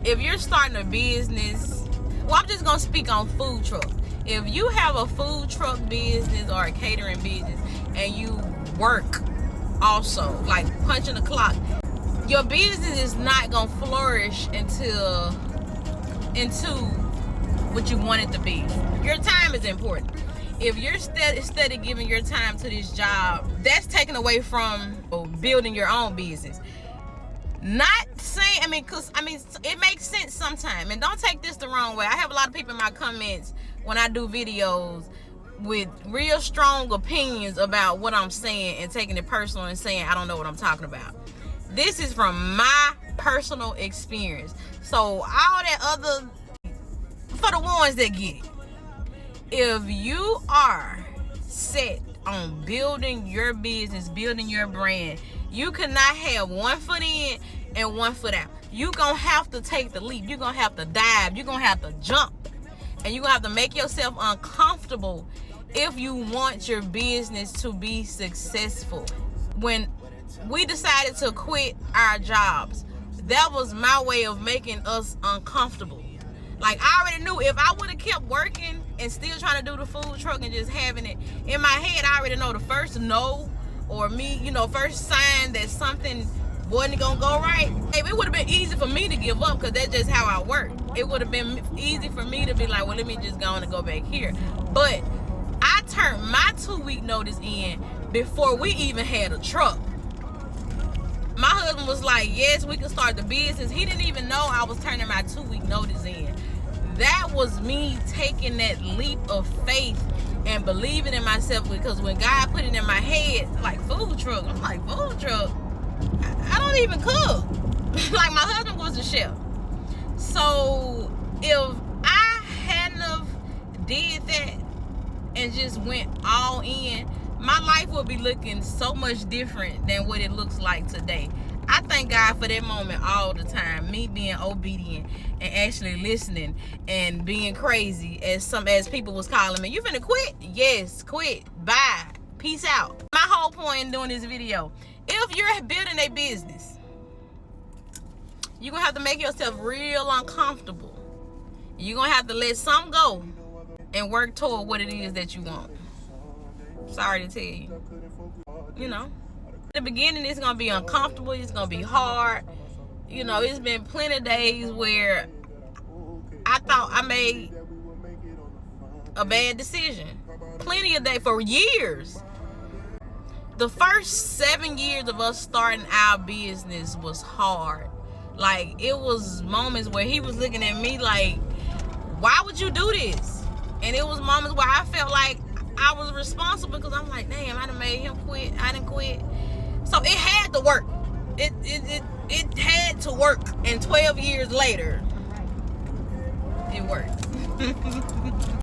If you're starting a business, well, I'm just gonna speak on food truck. If you have a food truck business or a catering business and you work also, like punching the clock, your business is not gonna flourish into what you want it to be. Your time is important. If you're steady giving your time to this job, that's taken away from building your own business. Not saying, because it makes sense sometimes, and don't take this the wrong way. I have a lot of people in my comments when I do videos with real strong opinions about what I'm saying and taking it personal and saying I don't know what I'm talking about. This is from my personal experience. So all that other, for the ones that get it. If you are set on building your business, building your brand, you cannot have one foot in and one foot out. You're going to have to take the leap. You're going to have to dive. You're going to have to jump. And you're going to have to make yourself uncomfortable if you want your business to be successful. When we decided to quit our jobs, that was my way of making us uncomfortable. Like, I already knew if I would have kept working and still trying to do the food truck and just having it in my head, I already know the first no or first sign that something wasn't gonna go right. It would have been easy for me to give up because that's just how I work. It would have been easy for me to be like, well, let me just go on and go back here. But I turned my 2-week notice in before we even had a truck. My husband was like, yes, we can start the business. He didn't even know I was turning my 2-week notice in. That was me taking that leap of faith and believing in myself, because when God put it in my head, like food truck, I'm like, food truck? I don't even cook. Like, my husband was a chef. So if I hadn't have did that and just went all in, my life would be looking so much different than what it looks like today. I thank God for that moment all the time. Me being obedient and actually listening and being crazy, as people was calling me. You finna quit? Yes, quit. Bye. Peace out. My whole point in doing this video, if you're building a business, you're gonna have to make yourself real uncomfortable. You're gonna have to let some go and work toward what it is that you want. Sorry to tell you. In the beginning, it's going to be uncomfortable. It's going to be hard. It's been plenty of days where I thought I made a bad decision. Plenty of days for years. The first 7 years of us starting our business was hard. Like, it was moments where he was looking at me like, why would you do this? And it was moments where I felt like I was responsible, because I'm like, damn, I done made him quit. I didn't quit. So it had to work. It had to work. And 12 years later, it worked.